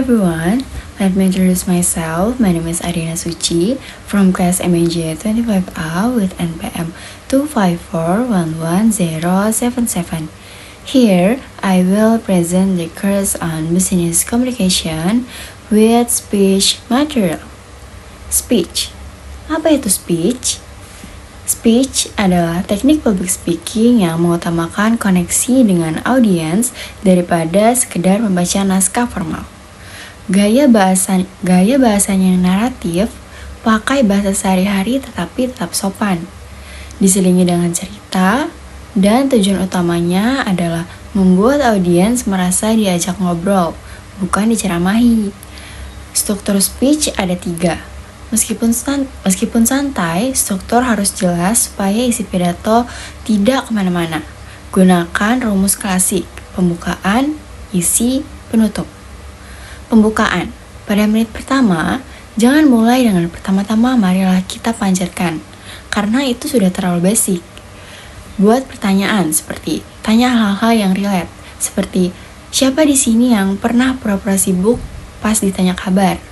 everyone, let me introduce myself. My name is Arina Suci from class MNJ 25A with NPM 254110077. Here, I will present the course on business communication with speech material. Speech. Apa itu speech? Speech adalah teknik public speaking yang mengutamakan koneksi dengan audiens daripada sekedar membaca naskah formal. Gaya bahasanya yang naratif, pakai bahasa sehari-hari tetapi tetap sopan. Diselingi dengan cerita, dan tujuan utamanya adalah membuat audiens merasa diajak ngobrol, bukan diceramahi. Struktur speech ada 3. Meskipun santai, struktur harus jelas supaya isi pidato tidak kemana-mana. Gunakan rumus klasik, pembukaan, isi, penutup. Pembukaan. Pada menit pertama, jangan mulai dengan pertama-tama marilah kita panjatkan, karena itu sudah terlalu basic. Buat pertanyaan seperti, tanya hal-hal yang relate, seperti, siapa di sini yang pernah pura-pura sibuk pas ditanya kabar?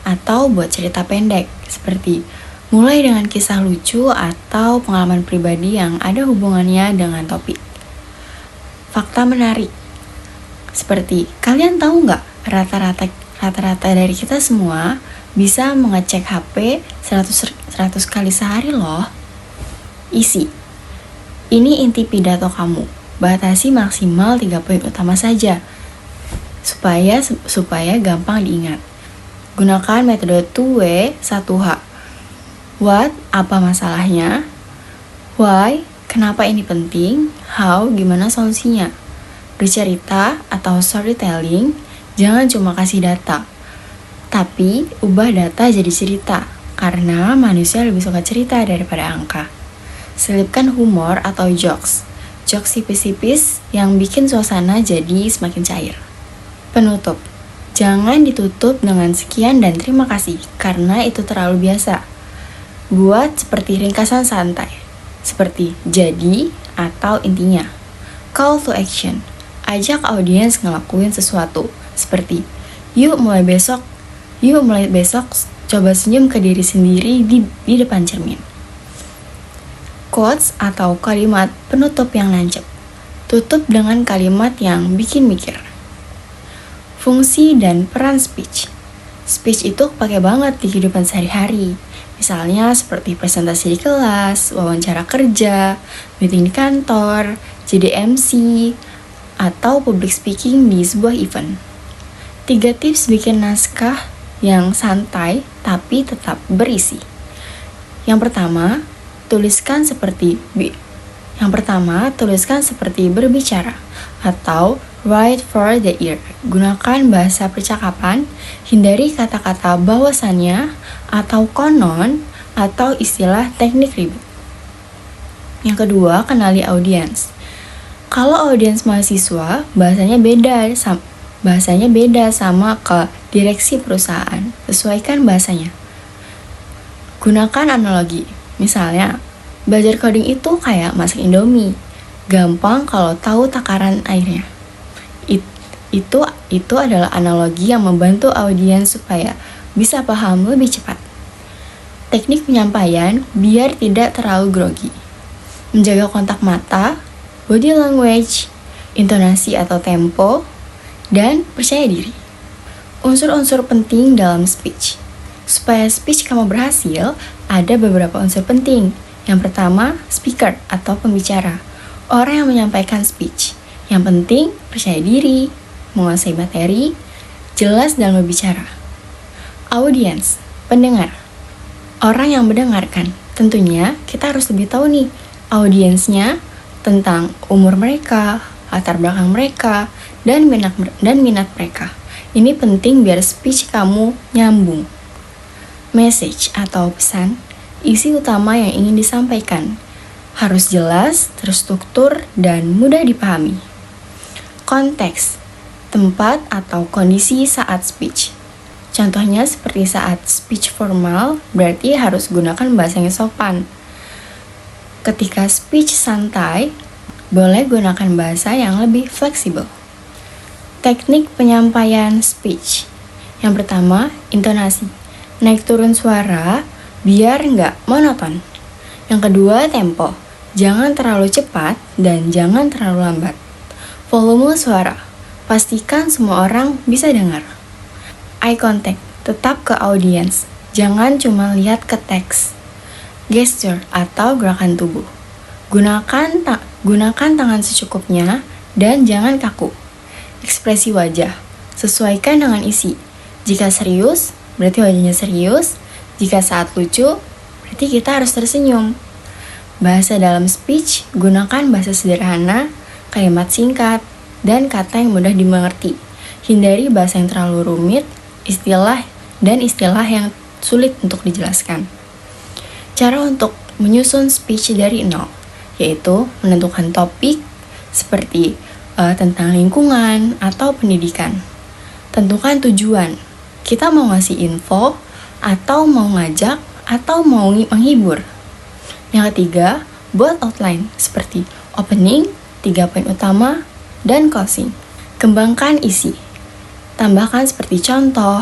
Atau buat cerita pendek, seperti mulai dengan kisah lucu atau pengalaman pribadi yang ada hubungannya dengan topik. Fakta menarik, seperti kalian tahu nggak rata-rata dari kita semua bisa mengecek HP 100 kali sehari loh. Isi, ini inti pidato kamu, batasi maksimal 3 poin utama saja, supaya gampang diingat. Gunakan metode 2W, 1H. What, apa masalahnya? Why, kenapa ini penting? How, gimana solusinya? Bercerita atau storytelling, jangan cuma kasih data, tapi ubah data jadi cerita, karena manusia lebih suka cerita daripada angka. Selipkan humor atau jokes tipis-tipis yang bikin suasana jadi semakin cair. Penutup. Jangan ditutup dengan sekian dan terima kasih, karena itu terlalu biasa. Buat seperti ringkasan santai, seperti jadi atau intinya. Call to action, ajak audiens ngelakuin sesuatu, seperti yuk mulai besok coba senyum ke diri sendiri di depan cermin. Quotes atau kalimat penutup yang nancep, tutup dengan kalimat yang bikin mikir. Fungsi dan peran speech. Speech itu kepake banget di kehidupan sehari-hari. Misalnya seperti presentasi di kelas, wawancara kerja, meeting di kantor, jadi MC, atau public speaking di sebuah event. 3 tips bikin naskah yang santai tapi tetap berisi. Yang pertama, tuliskan seperti berbicara atau write for the ear. Gunakan bahasa percakapan, hindari kata-kata bahwasannya atau konon atau istilah teknik ribet. Yang kedua, kenali audiens. Kalau audiens mahasiswa, bahasanya beda sama ke direksi perusahaan. Sesuaikan bahasanya. Gunakan analogi. Misalnya, belajar coding itu kayak masak Indomie. Gampang kalau tahu takaran airnya. Itu adalah analogi yang membantu audiens supaya bisa paham lebih cepat. Teknik penyampaian biar tidak terlalu grogi. Menjaga kontak mata, body language, intonasi atau tempo, dan percaya diri. Unsur-unsur penting dalam speech. Supaya speech kamu berhasil, ada beberapa unsur penting. Yang pertama, speaker atau pembicara. Orang yang menyampaikan speech. Yang penting, percaya diri, menguasai materi, jelas dalam berbicara. Audience, pendengar. Orang yang mendengarkan. Tentunya kita harus lebih tahu nih audiensnya tentang umur mereka, latar belakang mereka, dan minat mereka. Ini penting biar speech kamu nyambung. Message atau pesan, isi utama yang ingin disampaikan. Harus jelas, terstruktur, dan mudah dipahami. Konteks, tempat atau kondisi saat speech. Contohnya seperti saat speech formal, berarti harus gunakan bahasa yang sopan. Ketika speech santai, boleh gunakan bahasa yang lebih fleksibel. Teknik penyampaian speech. Yang pertama, intonasi. Naik turun suara biar nggak monoton. Yang kedua, tempo. Jangan terlalu cepat dan jangan terlalu lambat. Volume suara. Pastikan semua orang bisa dengar. Eye contact. Tetap ke audiens. Jangan cuma lihat ke teks. Gesture atau gerakan tubuh. Gunakan tangan secukupnya dan jangan kaku. Ekspresi wajah. Sesuaikan dengan isi. Jika serius, berarti wajahnya serius. Jika saat lucu, berarti kita harus tersenyum. Bahasa dalam speech, gunakan bahasa sederhana, kalimat singkat, dan kata yang mudah dimengerti. Hindari bahasa yang terlalu rumit, istilah yang sulit untuk dijelaskan. Cara untuk menyusun speech dari nol, yaitu menentukan topik seperti tentang lingkungan atau pendidikan. Tentukan tujuan. Kita mau ngasih info, atau mau ngajak, atau mau menghibur. Yang ketiga, buat outline seperti opening, 3 poin utama, dan closing. Kembangkan isi. Tambahkan seperti contoh,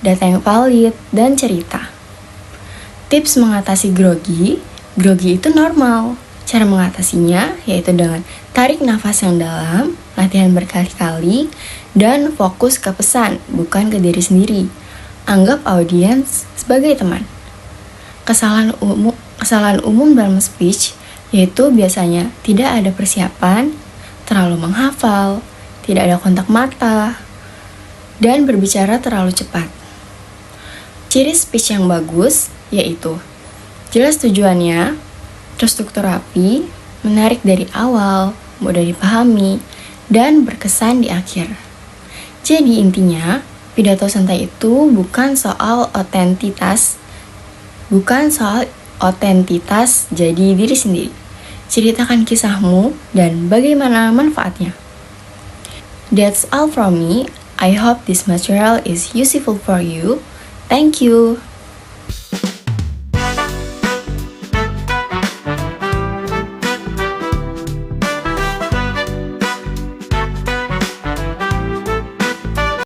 data yang valid, dan cerita. Tips mengatasi grogi. Grogi itu normal. Cara mengatasinya yaitu dengan tarik nafas yang dalam, latihan berkali-kali, dan fokus ke pesan, bukan ke diri sendiri. Anggap audiens sebagai teman. Kesalahan umum dalam speech yaitu biasanya tidak ada persiapan, terlalu menghafal, tidak ada kontak mata, dan berbicara terlalu cepat. Ciri speech yang bagus yaitu jelas tujuannya, terstruktur rapi, menarik dari awal, mudah dipahami, dan berkesan di akhir. Jadi intinya, pidato santai itu bukan soal otentitas jadi diri sendiri. Ceritakan kisahmu dan bagaimana manfaatnya. That's all from me. I hope this material is useful for you. Thank you.